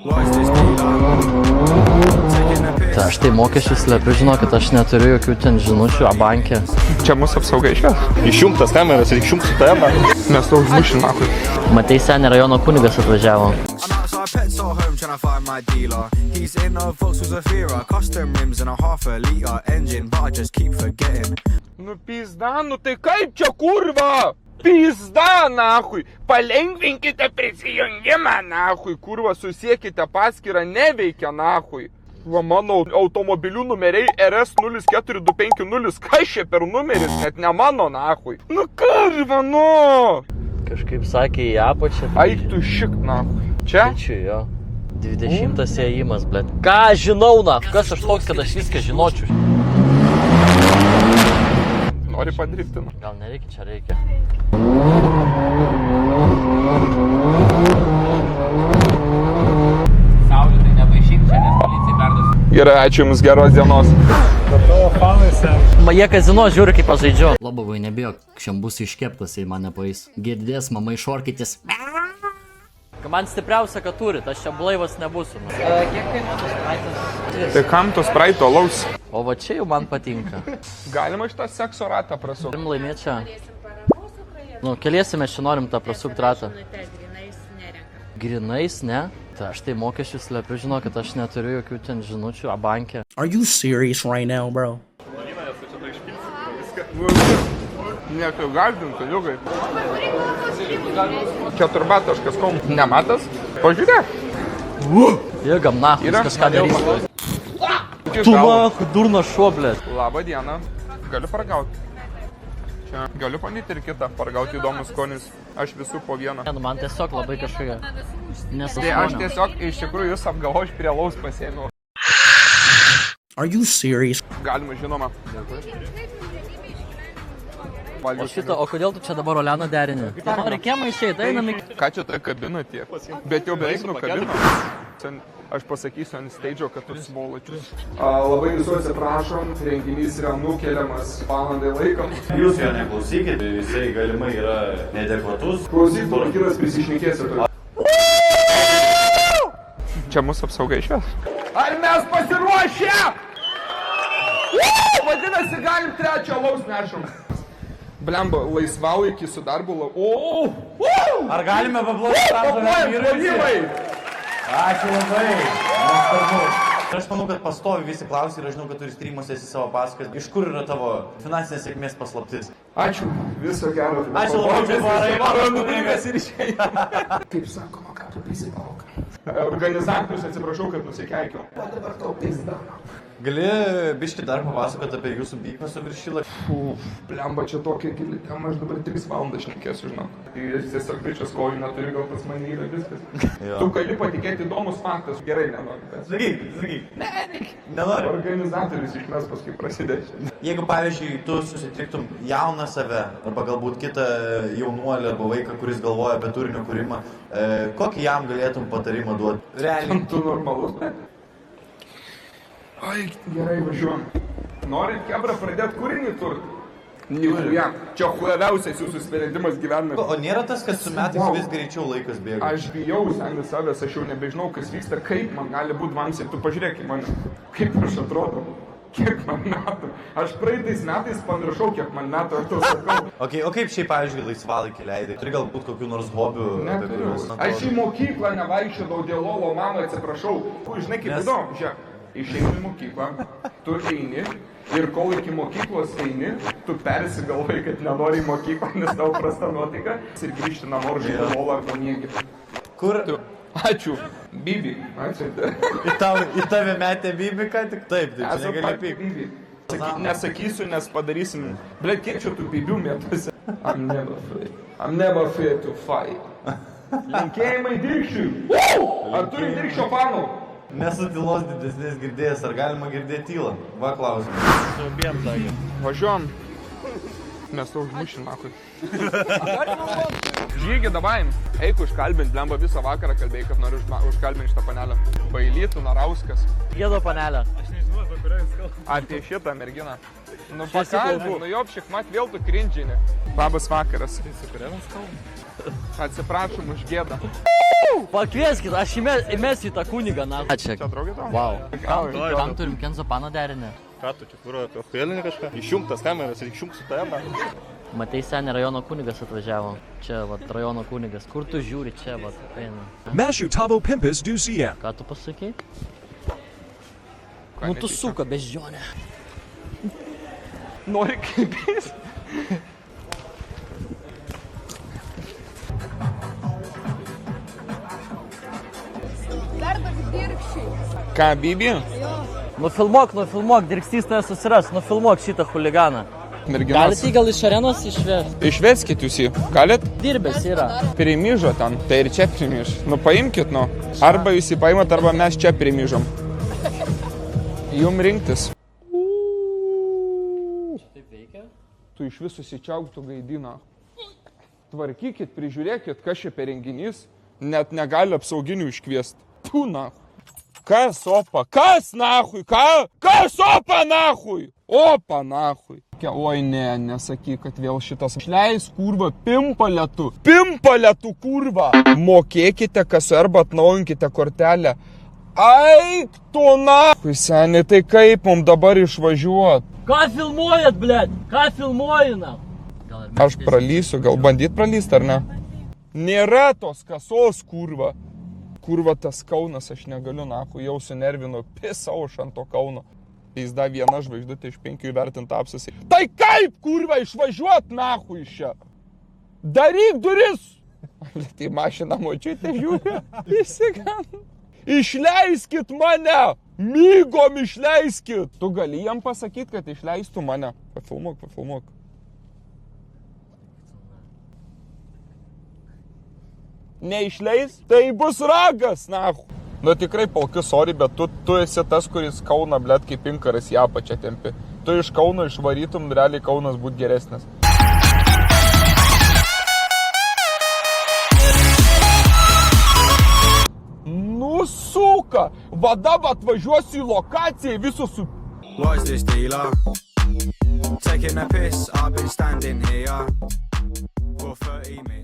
Tai aš tai mokesčius slepiu, žinokit, aš neturiu jokių ten žinučių, abankė. Čia mūsų apsauga išės. Išjungtas kameras ir išjungsiu tave. Mes tau užmušim, nakui. Matei, senį rajono kunigas atvažiavo. Nu pizda, nu tai kaip čia kurva? Pizda, nahui. Palengvinkite prisijungimą, nahui. Kurva, susiekite paskyrą, neveikia, nahui. Va, mano automobilių numeriai RS04250. Kas čia per numeris, net ne mano, nahui. Nu kurva, nu. Kažkaip sakė į apačią. Aik tu šik, nahui. Čia? Ačiū, jo. 20 įėjimas, blėt. Ką žinau, na? Kas aš toks, kad aš viską žinočiau? Nori padriftinti. Gal nereikia, čia reikia. Saulė, tai nebaišyk čia, nes policijai perduosiu. Gerai, ačiū Jums, geros dienos. Tavo fanai sen. Jie kazino žiūri, kaip aš žaidžiu. Lobovai, nebijok, šiam bus iškeptas, jei man nepaeis. Girdės, mama išorkytis. Man stipriausia, kad turit, aš čia blaivas nebūsiu. Kiek kainuotų spraitas? Tai kam to spraito alaus? O va čia jau man patinka. Galima šitą sekso ratą prasukti? Turim laimėti čia. Nu, keliesime, čia norim tą prasukti ratą. Grinais, ne? Tai aš tai mokesčius slepiu, žinokit, aš neturiu jokių ten žinučių, abankė. Are you serious right now, bro? Niekai gazdintų, liugai. Keturbat.com. Nematas? Pažiūrėk. Jėgam, na, Yra? kažką darys. Tu man, durnas šuo, blėt. Labą dieną. Galiu pargauti. Čia. Galiu panyti ir kitą. Pargauti įdomus skonis. Aš visų po vieną. Ne, nu man tiesiog labai kažkokia. Tai aš tiesiog iš tikrųjų jūs apgalvo iš prie laus pasėmiau. Are you serious? Galima, žinoma. O šitą, o kodėl tu čia dabar Oleną derini? Reikėma išeit, einam į... Ką čia tai kabina tie? Bet jau beveik nukabino. Aš pasakysiu ant stage, kad tu svoločius. Labai visų atsiprašom, renginys yra nukeliamas valandai laiko. Jūs jo neklausykit, jisai galimai yra neadekvatus. Klausyk, kiras prisišnekėsi. Čia mūsų apsauga išės. Ar mes pasiruošę? Vadinasi, galim trečią alaus nešam. Blemba, laisvalaikį su darbu Ar galime paploti tą Paplojimai! Ačiū labai. Nesvarbu. Aš manau, kad pastovi visi klausia ir aš žinau, kad turi streamuose esi savo pasakas. Iš kur yra tavo finansinės sėkmės paslaptis? Ačiū, viso gero. Ačiū labai, Nupringas ir išėjo. Kaip sakoma, ką tu prisipalka? Organizatorius, atsiprašau, kad nusikeikiau. O dabar tau pizda. Gali biškį dar papasakoti apie jūsų bykmę su Viršila? Blemba, čia tokia gili tema, aš dabar 3 valandas šnekėsiu, žinok. Jis tiesiog bičias kojų neturi, gal pas mane yra viskas. Tu gali patikėti įdomus faktas, gerai nenori. Sakyk. Ne, nenori. Organizatorius išmes paskui prasidės. Jeigu, pavyzdžiui, tu susitiktum jauną save, arba galbūt kitą jaunuolį arba vaiką, kuris galvoja apie turinio kūrimą, kokį jam galėtum patarimą duoti? Realiai. Tu normalus, ne? Ai, gerai, važiuom. Norit, kebra, pradėt kūrinį turti? Nihuja. Čia hujaviausias jūsų sprendimas gyvenime. O nėra tas, kad su metais vis greičiau laikas bėga? Aš bijau sengti savęs, aš jau nebežinau, kas vyksta, kaip man gali būti vamsiai. Tu pažiūrėk į mane, kaip aš atrodau, kiek man metų. Aš praeitais metais pamiršau, kiek man metų, aš to sakau. O kaip šiaip, pavyzdžiui, laisvalaikį leidai? Turi galbūt kokių nors hobių? Neturiu. Aš į mokyklą nevaikščiodavau dėl lolo, mano, atsiprašau. Žinai, kaip įdomu, žiūrėk. Išeini į mokyklą, tu eini ir kol iki mokyklos eini, tu persigalvoji, kad nenori į mokyklą, nes tau prasta nuotaika ir grįžti namo ir žaidži lolą arba miegi. Kur? Ačiū, Bibi. Ačiū. Į tave metė Bibi, ką tik taip, tai čia negali pykti. Nesakysiu, nes padarysim. Blet, kiek čia tų Bibių mėtusi? I'm never afraid to fight. Linkėjimai Dirkščiui. Ar turim Dirkščio fanų? Nesu tylos didesnės girdėjęs, ar galima girdėti tylą? Va, klausimas. Su abiem sakė. Važiuom. Mes tau užmušim, nakui. Žygį, davai. Eik užkalbint, blemba visą vakarą kalbėjai, kad noriu užkalbinti šitą panelę. Bailytų, Narauskas. Gėdo panelę. Aš nežinau, bet Apie šitą merginą. Nu, Čia esi pakalbų, kalbų. nu jopšik, mat vėl tu krinžinį. Labas vakaras. Su kuria mes kalbam? Atsiprašom už gėdą. Pakvieskit, aš įmesiu į tą kunigą, na. Ačiū. Čia draugė tau? Wow. Tam turim Kenzo Pano derinį. Ką tu čia kūro apie fėlinį kažką? Išjungtas kameras ir išjungs su tavim. Matei, senį rajono kunigas atvažiavo. Čia, vat, rajono kunigas. Kur tu žiūri čia, vat, eina. Meshu Tavo Pimpus Ducia. Ką tu pasakei? Ką Nu tu netyčia? suka, beždžionė. Nori kalbės? Ką, Bibi? Nufilmuok, dirkstys tave susiras, nufilmuok šitą huliganą. Merginas. Galite gal iš arenos išvesti? Išveskit jūs jį. Galit? Dirbęs yra. Primyžo ten, tai ir čia primyž. Nu paimkit, nu. Arba jūs jį paimat, arba mes čia primyžom. Jum rinktis. Taip veikia? Tu iš visų susičiaugtų gaidina. Tvarkykit, prižiūrėkit, kas čia per renginys. Net negali apsauginių iškviesti. Tu, na. Kas opa? Kas nahui? Ką? Kas opa nahui? Opa nahui. Oi ne, nesakyk, kad vėl šitas. Išleis kurva, pimpaletų. Pimpaletų kurva. Mokėkite kasą arba atnaujinkite kortelę. Aik tu nahui, seniai, tai kaip mums dabar išvažiuot? Ką filmuojat, blėt? Ką filmuojina? Aš pralysiu, gal bandyt pralyst ar ne? Nėra tos kasos, kurva. Kurva tas Kaunas, aš negaliu, nahu, jau sunervinu, pisau aš ant to Kauno. Jis da viena žvaigždutė iš 5 įvertinta apsasi. Tai kaip, kurva, išvažiuot, nahu, iš čia? Daryk duris! Tai mašina močiutė žiūri. Įsigan. Išleiskit mane! Mygom išleiskit! Tu gali jam pasakyti, kad išleistų mane. Pafilmuok. Neišleis, tai bus ragas, nahu. Nu tikrai, Palkis, sorry, bet tu esi tas, kuris Kauną, blėt, kaip inkaras į apačią tempi. Tu iš Kauno išvarytum, realiai Kaunas būt geresnis. Nu, suka, vada atvažiuosiu į lokaciją visus su... What is this dealer? Taking a piss, I've been standing here for 30 minutes.